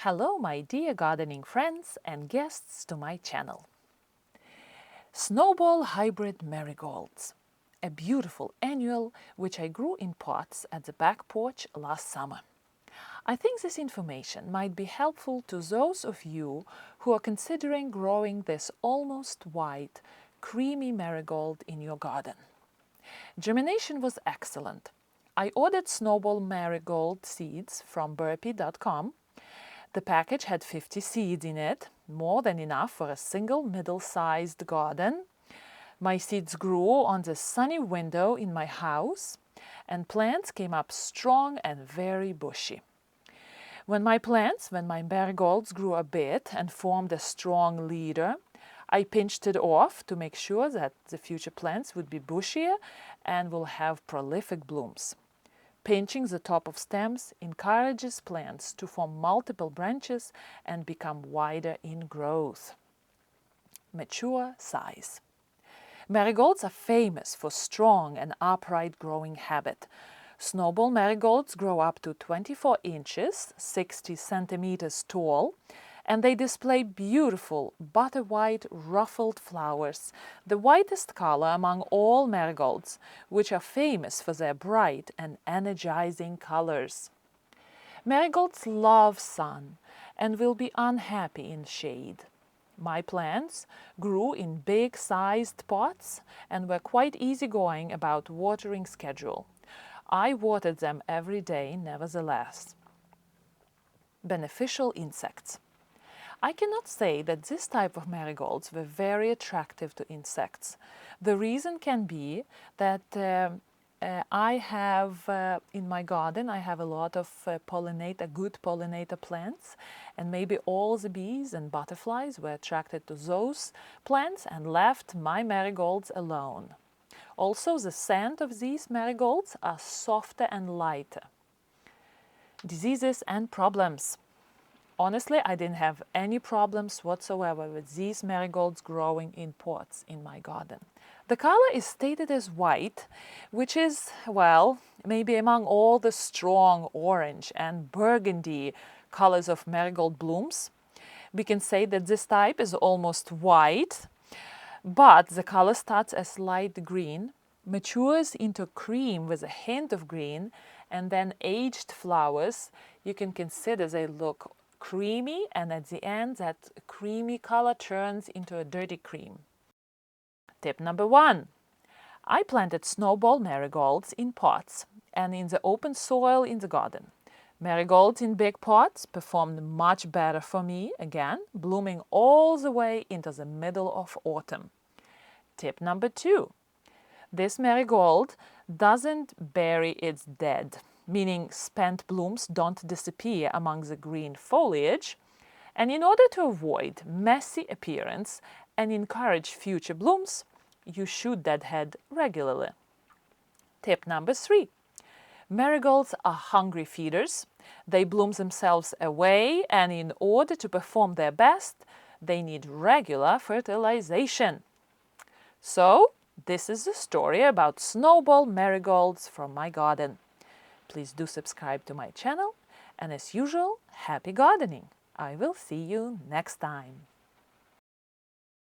Hello, my dear gardening friends and guests to my channel. Snowball Hybrid Marigolds, a beautiful annual which I grew in pots at the back porch last summer. I think this information might be helpful to those of you who are considering growing this almost white, creamy marigold in your garden. Germination was excellent. I ordered Snowball Marigold seeds from burpee.com. The package had 50 seeds in it, more than enough for a single middle-sized garden. My seeds grew on the sunny window in my house, and plants came up strong and very bushy. When my marigolds grew a bit and formed a strong leader, I pinched it off to make sure that the future plants would be bushier and will have prolific blooms. Pinching the top of stems encourages plants to form multiple branches and become wider in growth. Mature size. Marigolds are famous for strong and upright growing habit. Snowball marigolds grow up to 24 inches, 60 centimeters tall, and they display beautiful butter white ruffled flowers, the whitest color among all marigolds, which are famous for their bright and energizing colors. Marigolds love sun and will be unhappy in shade. My plants grew in big-sized pots and were quite easygoing about watering schedule. I watered them every day, nevertheless. Beneficial insects. I cannot say that this type of marigolds were very attractive to insects. The reason can be that I have in my garden I have a lot of good pollinator plants, and maybe all the bees and butterflies were attracted to those plants and left my marigolds alone. Also, the scent of these marigolds are softer and lighter. Diseases and problems. Honestly, I didn't have any problems whatsoever with these marigolds growing in pots in my garden. The color is stated as white, which is, well, maybe among all the strong orange and burgundy colors of marigold blooms, we can say that this type is almost white, but the color starts as light green, matures into cream with a hint of green, and then aged flowers, you can consider they look creamy, and at the end that creamy color turns into a dirty cream. Tip number 1. I planted snowball marigolds in pots and in the open soil in the garden. Marigolds in big pots performed much better for me, again, blooming all the way into the middle of autumn. Tip number 2. This marigold doesn't bury its dead, meaning spent blooms don't disappear among the green foliage, and in order to avoid messy appearance and encourage future blooms, you should deadhead regularly. Tip number 3. Marigolds are hungry feeders. They bloom themselves away, and in order to perform their best, they need regular fertilization. So, this is the story about snowball marigolds from my garden. Please do subscribe to my channel, and as usual, happy gardening! I will see you next time.